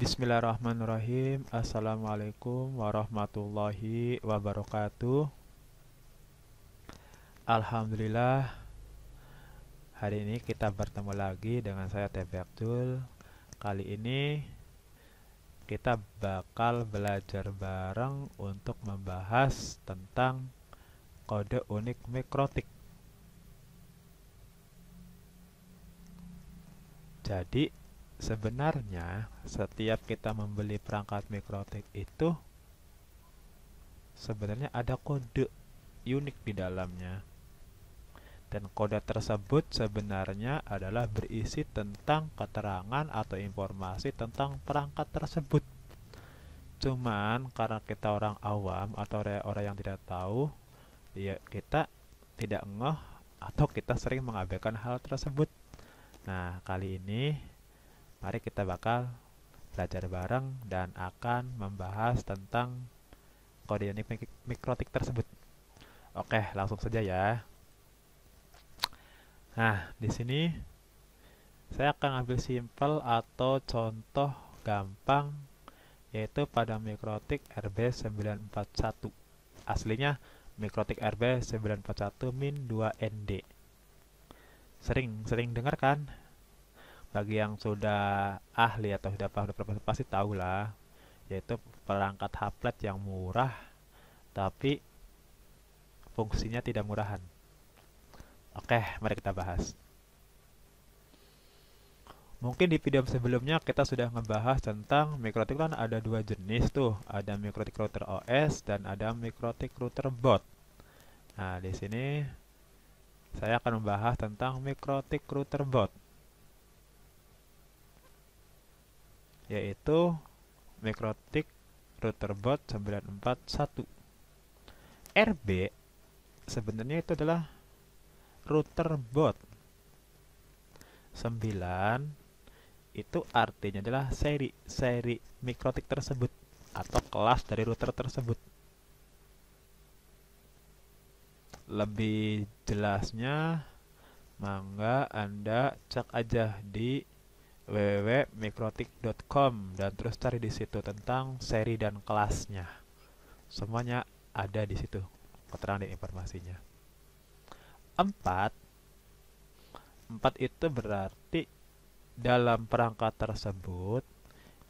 Bismillahirrahmanirrahim. Assalamualaikum warahmatullahi wabarakatuh. Alhamdulillah, hari ini kita bertemu lagi dengan saya TB Abdul. Kali ini kita bakal belajar bareng untuk membahas tentang kode unik mikrotik. Jadi, sebenarnya setiap kita membeli perangkat mikrotik itu sebenarnya ada kode unik di dalamnya. Dan kode tersebut sebenarnya adalah berisi tentang keterangan atau informasi tentang perangkat tersebut. Cuman karena kita orang awam atau orang yang tidak tahu, ya kita tidak ngeh atau kita sering mengabaikan hal tersebut. Nah, kali ini mari kita bakal belajar bareng dan akan membahas tentang kode unik mikrotik tersebut. Oke, langsung saja ya. Nah, di sini saya akan ambil sampel atau contoh gampang yaitu pada mikrotik RB941. Aslinya mikrotik RB941-2ND. Sering dengar kan? Bagi yang sudah ahli atau sudah paham pasti tahu lah, yaitu perangkat haplet yang murah tapi fungsinya tidak murahan. Oke, mari kita bahas. Mungkin di video sebelumnya kita sudah ngebahas tentang mikrotik kan ada dua jenis tuh, ada mikrotik router OS dan ada mikrotik router boot. Nah, di sini saya akan membahas tentang mikrotik router boot, yaitu mikrotik router boot 941. RB sebenarnya itu adalah router boot. 9 itu artinya adalah seri mikrotik tersebut atau kelas dari router tersebut. Lebih jelasnya, mangga Anda cek aja di www.mikrotik.com dan terus cari di situ tentang seri dan kelasnya. Semuanya ada di situ, keterangan dan informasinya. 4 itu berarti dalam perangkat tersebut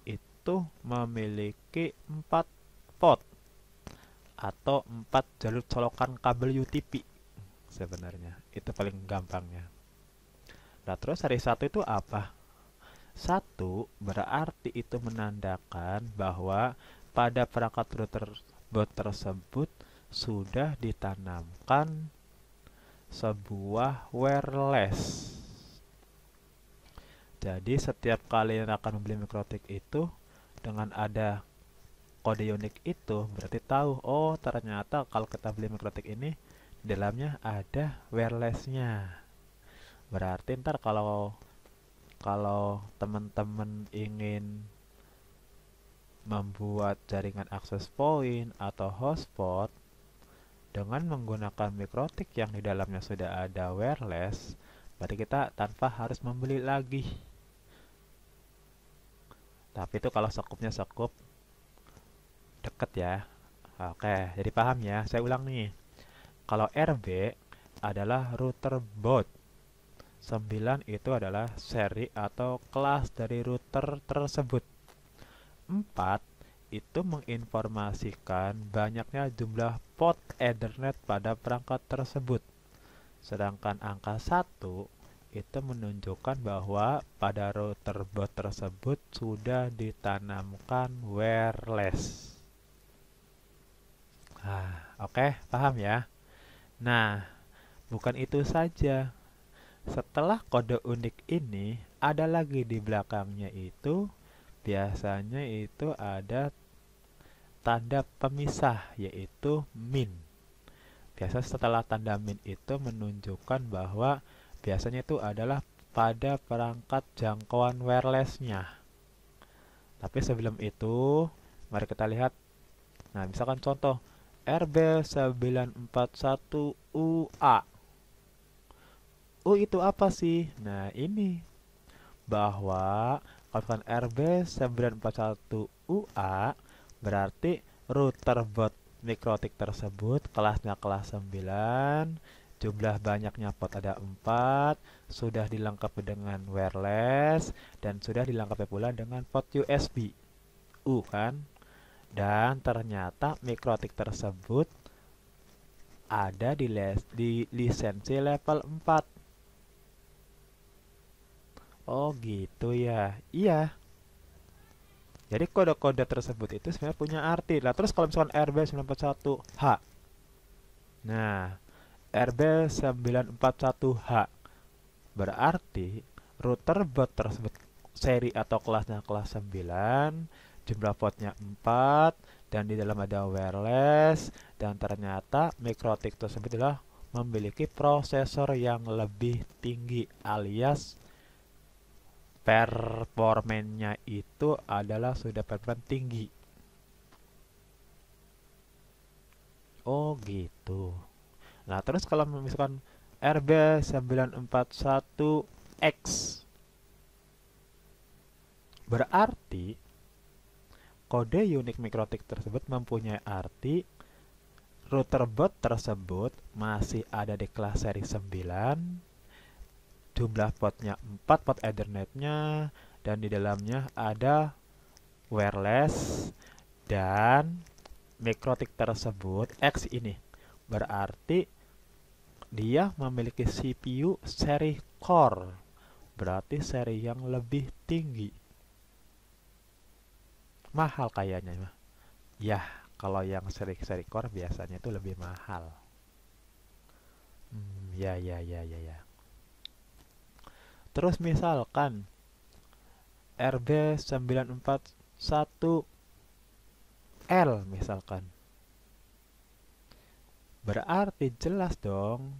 itu memiliki 4 port atau 4 jalur colokan kabel UTP sebenarnya. Itu paling gampangnya. Nah, terus hari 1 itu apa? 1 berarti itu menandakan bahwa pada perangkat router boot tersebut sudah ditanamkan sebuah wireless. Jadi setiap kali yang akan membeli mikrotik itu dengan ada kode unik itu berarti tahu, oh ternyata kalau kita beli mikrotik ini di dalamnya ada wirelessnya. Berarti ntar kalau teman-teman ingin membuat jaringan akses point atau hotspot dengan menggunakan mikrotik yang di dalamnya sudah ada wireless, berarti kita tanpa harus membeli lagi. Tapi itu kalau sekupnya sekup deket ya. Oke, jadi paham ya. Saya ulang nih. Kalau RB adalah router boot. 9 itu adalah seri atau kelas dari router tersebut. 4 itu menginformasikan banyaknya jumlah port Ethernet pada perangkat tersebut. Sedangkan angka 1 itu menunjukkan bahwa pada router boot tersebut sudah ditanamkan wireless. Oke, paham ya? Nah, bukan itu saja. Setelah kode unik ini, ada lagi di belakangnya itu, biasanya itu ada tanda pemisah, yaitu min. Biasa setelah tanda min itu menunjukkan bahwa biasanya itu adalah pada perangkat jangkauan wirelessnya. Tapi sebelum itu, mari kita lihat. Nah, misalkan contoh RB941UA. U itu apa sih? Nah, ini bahwa Kalau misalkan RB941UA berarti router bot mikrotik tersebut kelasnya kelas 9, jumlah banyaknya port ada 4, sudah dilengkapi dengan wireless, dan sudah dilengkapi pula dengan port USB. Kan? Dan ternyata mikrotik tersebut ada di lisensi level 4. Oh gitu ya. Iya. Jadi kode-kode tersebut itu sebenarnya punya arti. Lah terus kalau misalkan RB941H. Nah, RB941H berarti router bot tersebut seri atau kelasnya kelas 9, jumlah portnya 4, dan di dalam ada wireless, dan ternyata mikrotik tersebut adalah memiliki prosesor yang lebih tinggi alias performanya itu adalah sudah performa tinggi. Oh gitu. Nah terus kalau misalkan RB941X berarti kode unik mikrotik tersebut mempunyai arti router bot tersebut masih ada di kelas seri 9, jumlah portnya 4 port Ethernetnya, dan di dalamnya ada wireless, dan mikrotik tersebut X ini berarti dia memiliki CPU seri core, berarti seri yang lebih tinggi. Mahal kayaknya. Ya, kalau yang seri core biasanya itu lebih mahal. Ya. Terus misalkan RB941L misalkan. Berarti jelas dong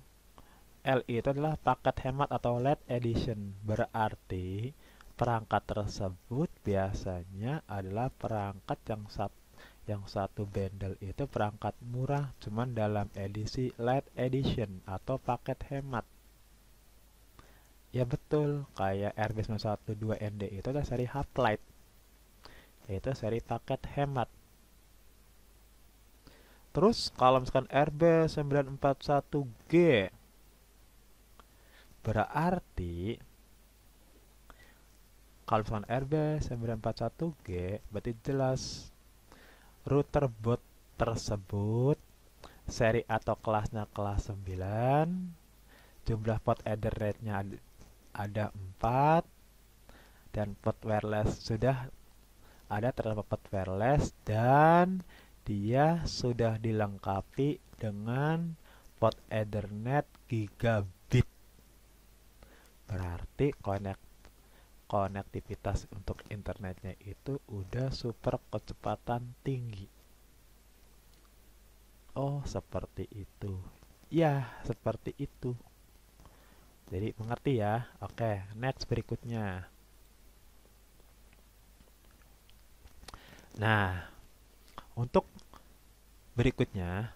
L itu adalah paket hemat atau LED edition. Berarti perangkat tersebut biasanya adalah perangkat yang satu bundle itu perangkat murah cuman dalam edisi LED edition atau paket hemat. Ya betul, kayak RB912ND itu adalah seri Half-Light, yaitu seri paket hemat. Terus kalau misalkan RB941G berarti kalau misalkan RB941G berarti jelas router bot tersebut seri atau kelasnya kelas 9, jumlah port Ethernetnya ada 4, dan port wireless sudah ada terdapat port wireless, dan dia sudah dilengkapi dengan port Ethernet gigabit. Berarti konektivitas untuk internetnya itu udah super kecepatan tinggi. Oh, seperti itu. Ya, seperti itu. Jadi mengerti ya. Oke, next berikutnya. Nah, untuk berikutnya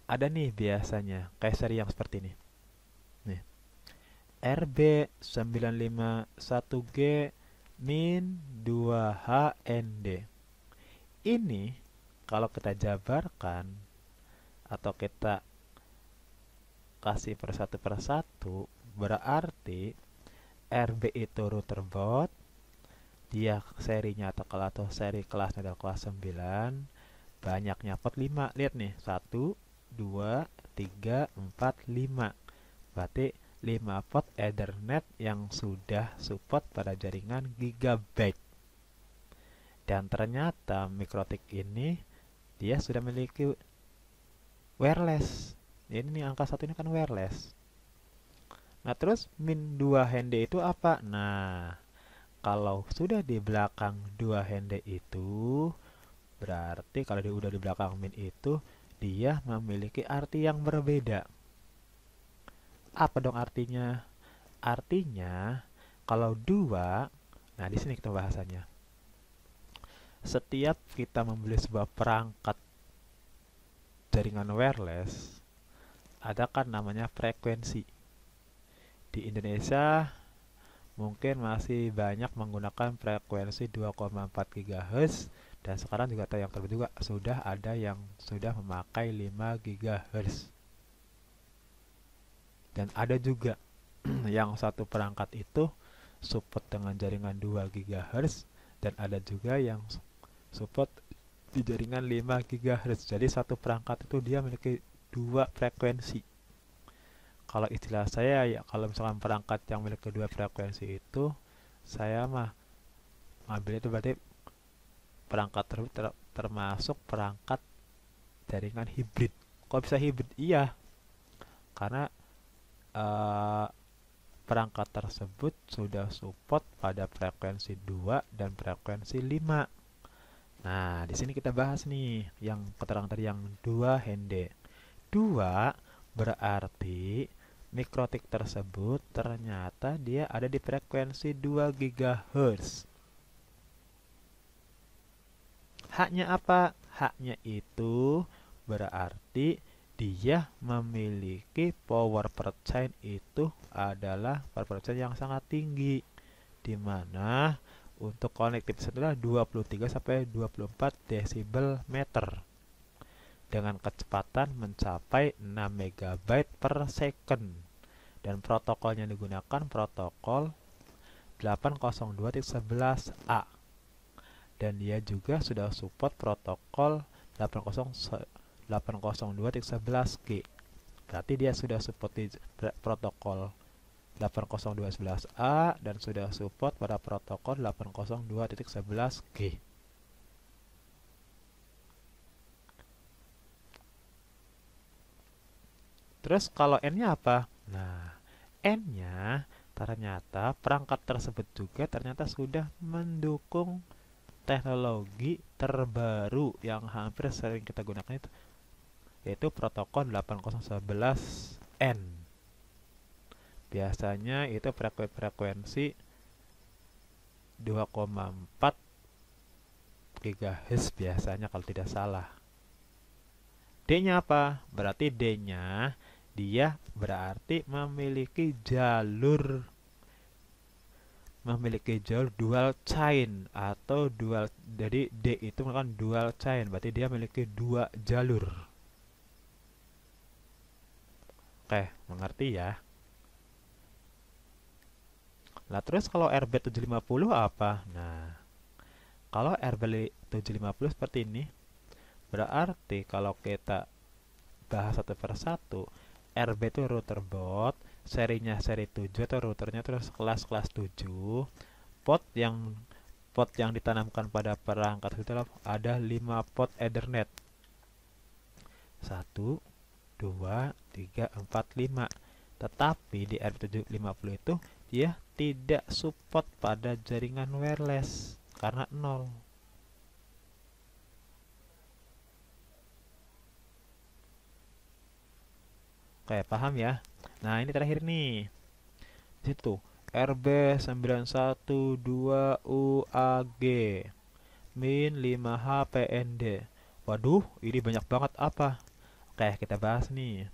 ada nih biasanya kayak seri yang seperti ini. Nih, RB951G min 2HND. Ini kalau kita jabarkan atau kita kasih persatu berarti RB itu router bot, dia serinya atau seri kelasnya adalah kelas 9, banyaknya port 5. Lihat nih, 1 2 3 4 5. Berarti 5 port Ethernet yang sudah support pada jaringan gigabyte. Dan ternyata mikrotik ini dia sudah memiliki wireless. Ini nih angka 1 ini kan wireless. Nah, terus min 2 HND itu apa? Nah, kalau sudah di belakang 2 HND itu berarti kalau dia udah di belakang min itu dia memiliki arti yang berbeda. Apa dong artinya? Artinya kalau 2, nah di sini kita bahasanya. Setiap kita membeli sebuah perangkat jaringan wireless, ada kan namanya frekuensi. Di Indonesia mungkin masih banyak menggunakan frekuensi 2,4 GHz, dan sekarang juga yang terbaru juga sudah ada yang sudah memakai 5 GHz. Dan ada juga yang satu perangkat itu support dengan jaringan 2 GHz, dan ada juga yang support di jaringan 5 GHz. Jadi satu perangkat itu dia memiliki dua frekuensi. Kalau istilah saya ya, kalau misalkan perangkat yang memiliki dua frekuensi itu, saya mah ambil itu berarti perangkat tersebut termasuk perangkat jaringan hibrid. Kok bisa hibrid? Iya, karena eh, perangkat tersebut sudah support pada frekuensi 2 dan frekuensi 5. Nah, di sini kita bahas nih yang keterangan tadi yang 2 hende. 2 berarti mikrotik tersebut ternyata dia ada di frekuensi 2 GHz. Haknya apa? Haknya itu berarti dia memiliki power per chain itu adalah power per chain yang sangat tinggi, di mana untuk konektivitas adalah 23 sampai 24 desibel meter dengan kecepatan mencapai 6 MB per second, dan protokolnya digunakan protokol 802.11a, dan dia juga sudah support protokol 802.11g. Berarti dia sudah support di protokol 802.11a dan sudah support pada protokol 802.11g. Terus kalau N-nya apa? Nah, N-nya ternyata perangkat tersebut juga ternyata sudah mendukung teknologi terbaru yang hampir sering kita gunakan itu, yaitu protokol 8011N. Biasanya itu frekuensi 2,4 GHz biasanya kalau tidak salah. D-nya apa? Berarti D-nya dia berarti memiliki jalur dual chain atau dual, jadi D itu merupakan dual chain, berarti dia memiliki dua jalur. Oke, mengerti ya? Nah, terus kalau RB750 apa? Nah, kalau RB750 seperti ini, berarti kalau kita bahas satu persatu, RB itu router board, serinya seri 7 atau routernya terus kelas 7. Port yang ditanamkan pada perangkat itu ada 5 port Ethernet. 1 2 3 4 5. Tetapi di RB750 itu dia tidak support pada jaringan wireless karena 0. Oke, paham ya? Nah, ini terakhir nih. Di situ RB912UAG min 5HPND. Waduh, ini banyak banget apa? Oke, kita bahas nih.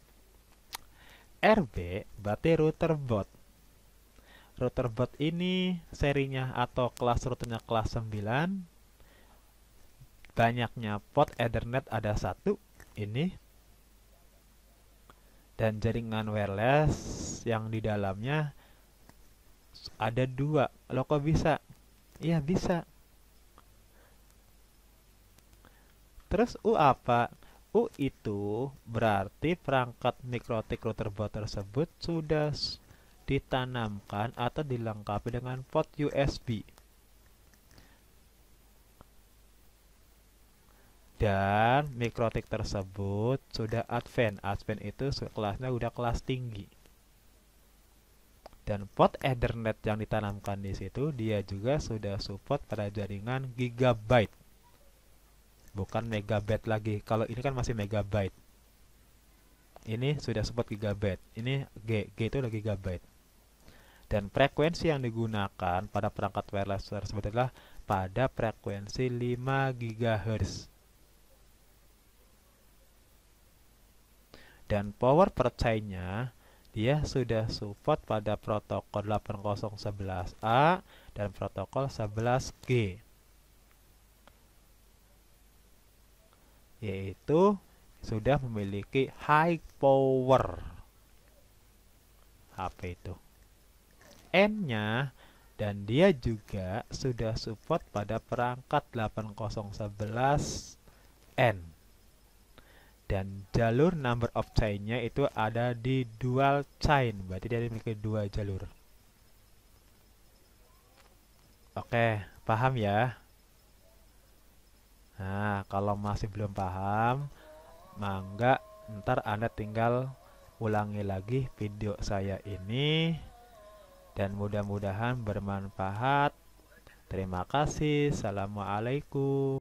RB berarti router board. Router board ini serinya atau kelas routernya kelas 9. Banyaknya port Ethernet ada 1. Ini dan jaringan wireless yang di dalamnya ada 2. Loh kok bisa? Iya bisa. Terus U apa? U itu berarti perangkat mikrotik router board tersebut sudah ditanamkan atau dilengkapi dengan port USB. Dan mikrotik tersebut sudah advance. Advance itu kelasnya udah kelas tinggi. Dan port Ethernet yang ditanamkan di situ dia juga sudah support pada jaringan gigabyte. Bukan megabyte lagi. Kalau ini kan masih megabyte. Ini sudah support gigabyte. Ini G itu adalah gigabyte. Dan frekuensi yang digunakan pada perangkat wireless tersebut adalah pada frekuensi 5 GHz. Dan power per chain-nya Dia sudah support pada protokol 8011A dan protokol 11G, yaitu sudah memiliki high power. HP itu N-nya, dan dia juga sudah support pada perangkat 8011N. Dan jalur number of chain-nya itu ada di dual chain, berarti dia memiliki dua jalur. Oke, paham ya? Nah, kalau masih belum paham, mangga ntar Anda tinggal ulangi lagi video saya ini, dan mudah-mudahan bermanfaat. Terima kasih. Assalamualaikum.